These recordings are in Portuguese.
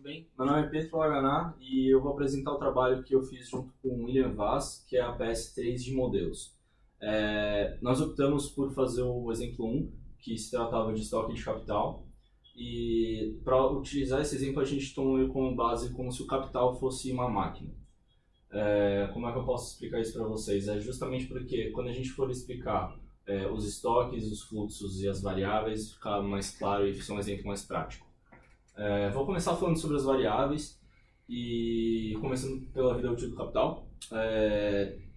bem? Meu nome é Pedro Laganá e eu vou apresentar o trabalho que eu fiz junto com o William Vaz, que é a PS3 de modelos. Nós optamos por fazer o exemplo 1, que se tratava de estoque de capital, e para utilizar esse exemplo a gente tomou ele como base como se o capital fosse uma máquina. Como é que eu posso explicar isso para vocês? É justamente porque quando a gente for explicar os estoques, os fluxos e as variáveis, fica mais claro e fica um exemplo mais prático. Vou começar falando sobre as variáveis e começando pela vida útil do capital.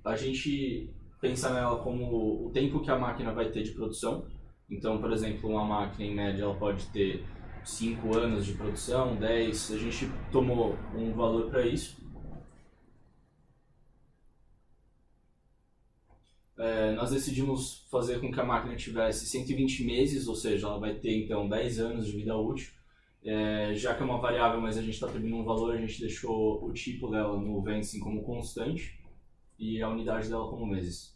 A gente pensa nela como o tempo que a máquina vai ter de produção. Então, por exemplo, uma máquina em média ela pode ter 5 anos de produção, 10. A gente tomou um valor para isso. Nós decidimos fazer com que a máquina tivesse 120 meses, ou seja, ela vai ter então 10 anos de vida útil. Já que é uma variável, mas a gente está atribuindo um valor, a gente deixou o tipo dela no Vensim como constante e a unidade dela como meses.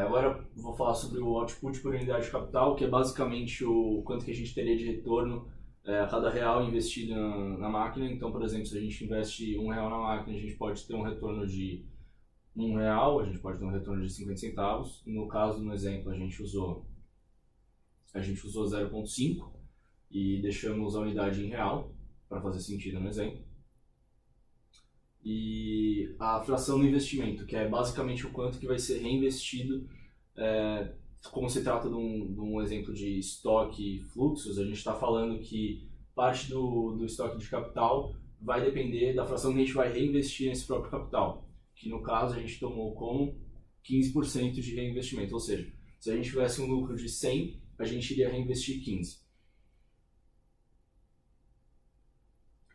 Agora vou falar sobre o output por unidade de capital, que é basicamente o quanto que a gente teria de retorno a cada real investido na máquina. Então, por exemplo, se a gente investe R$1 na máquina, a gente pode ter um retorno de R$1, a gente pode ter um retorno de 50 centavos. No caso, no exemplo, a gente usou 0,5 e deixamos a unidade em real, para fazer sentido no exemplo. E a fração do investimento, que é basicamente o quanto que vai ser reinvestido, como se trata de um exemplo de estoque e fluxos, a gente está falando que parte do estoque de capital vai depender da fração que a gente vai reinvestir nesse próprio capital, que no caso a gente tomou como 15% de reinvestimento, ou seja, se a gente tivesse um lucro de 100, a gente iria reinvestir 15.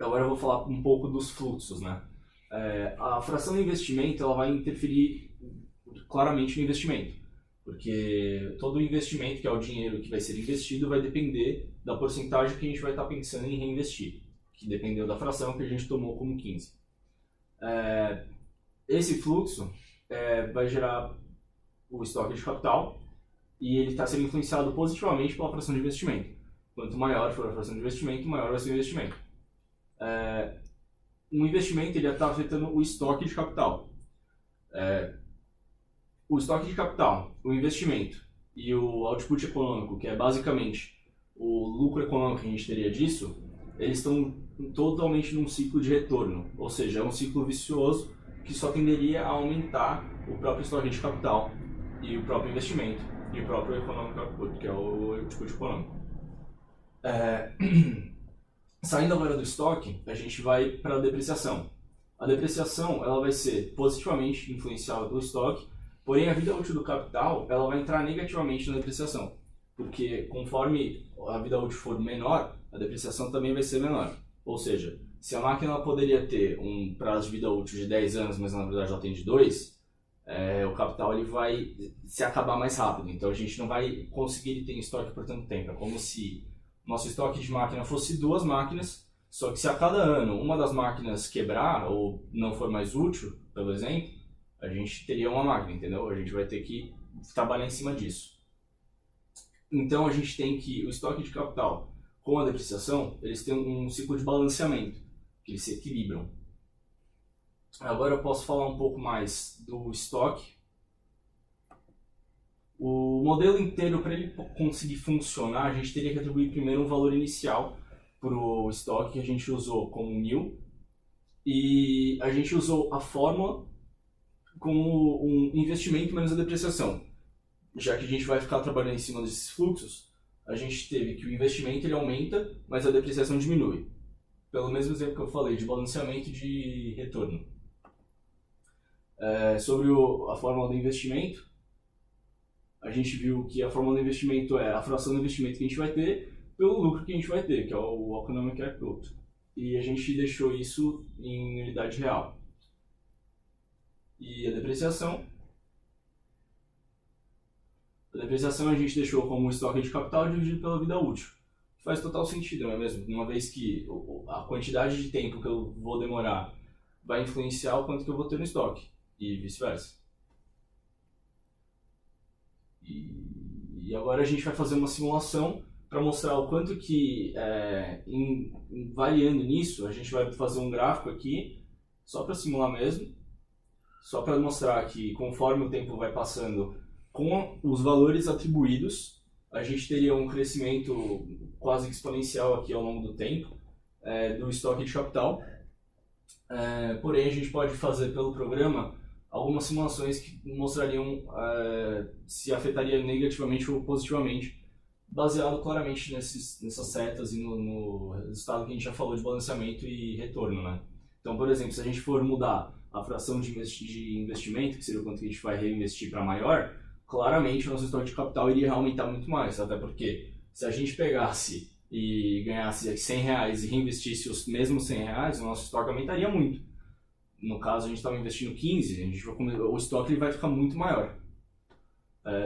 Agora eu vou falar um pouco dos fluxos, né? A fração do investimento ela vai interferir claramente no investimento, porque todo investimento, que é o dinheiro que vai ser investido, vai depender da porcentagem que a gente vai estar pensando em reinvestir, que dependeu da fração que a gente tomou como 15. Esse fluxo vai gerar o estoque de capital, e ele está sendo influenciado positivamente pela fração de investimento. Quanto maior for a fração de investimento, maior vai ser o investimento. Um investimento está afetando o estoque de capital. O estoque de capital, o investimento e o output econômico, que é basicamente o lucro econômico que a gente teria disso, eles estão totalmente num ciclo de retorno. Ou seja, é um ciclo vicioso que só tenderia a aumentar o próprio estoque de capital e o próprio investimento e o próprio economic output, que é o output econômico. Saindo agora do estoque, a gente vai para a depreciação. A depreciação ela vai ser positivamente influenciada pelo estoque, porém a vida útil do capital ela vai entrar negativamente na depreciação, porque conforme a vida útil for menor, a depreciação também vai ser menor. Ou seja, se a máquina ela poderia ter um prazo de vida útil de 10 anos, mas na verdade ela tem de 2, o capital ele vai se acabar mais rápido, então a gente não vai conseguir ter estoque por tanto tempo. É como se nosso estoque de máquina fosse 2 máquinas, só que se a cada ano uma das máquinas quebrar ou não for mais útil, pelo exemplo, a gente teria uma máquina, entendeu? A gente vai ter que trabalhar em cima disso. Então a gente tem que o estoque de capital com a depreciação, eles têm um ciclo de balanceamento, que eles se equilibram. Agora eu posso falar um pouco mais do estoque. O modelo inteiro, para ele conseguir funcionar, a gente teria que atribuir primeiro um valor inicial para o estoque, que a gente usou como 1000, e a gente usou a fórmula como um investimento menos a depreciação. Já que a gente vai ficar trabalhando em cima desses fluxos, a gente teve que o investimento ele aumenta, mas a depreciação diminui. Pelo mesmo exemplo que eu falei, de balanceamento de retorno. Sobre a fórmula do investimento, a gente viu que a fórmula do investimento é a fração do investimento que a gente vai ter pelo lucro que a gente vai ter, que é o economic output. E a gente deixou isso em unidade real. E a depreciação a gente deixou como estoque de capital dividido pela vida útil. Faz total sentido, não é mesmo? Uma vez que a quantidade de tempo que eu vou demorar vai influenciar o quanto que eu vou ter no estoque, e vice-versa. E agora a gente vai fazer uma simulação para mostrar o quanto que, variando nisso, a gente vai fazer um gráfico aqui, só para simular mesmo, só para mostrar que conforme o tempo vai passando, com os valores atribuídos, a gente teria um crescimento quase exponencial aqui ao longo do tempo do estoque de capital. Porém, a gente pode fazer pelo programa algumas simulações que mostrariam se afetaria negativamente ou positivamente, baseado claramente nessas setas e no resultado que a gente já falou de balanceamento e retorno, né? Então, por exemplo, se a gente for mudar a fração de investimento, que seria o quanto que a gente vai reinvestir para maior, claramente o nosso estoque de capital iria aumentar muito mais, até porque se a gente pegasse e ganhasse R$100 e reinvestisse os mesmos R$100, o nosso estoque aumentaria muito. No caso, a gente estava investindo 15, o estoque ele vai ficar muito maior.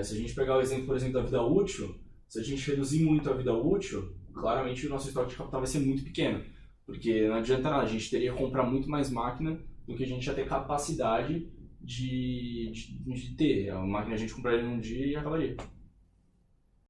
Se a gente pegar o exemplo, por exemplo, da vida útil, se a gente reduzir muito a vida útil, claramente o nosso estoque de capital vai ser muito pequeno. Porque não adianta nada, a gente teria que comprar muito mais máquina do que a gente ia ter capacidade de ter. A máquina a gente compraria num dia e acabaria.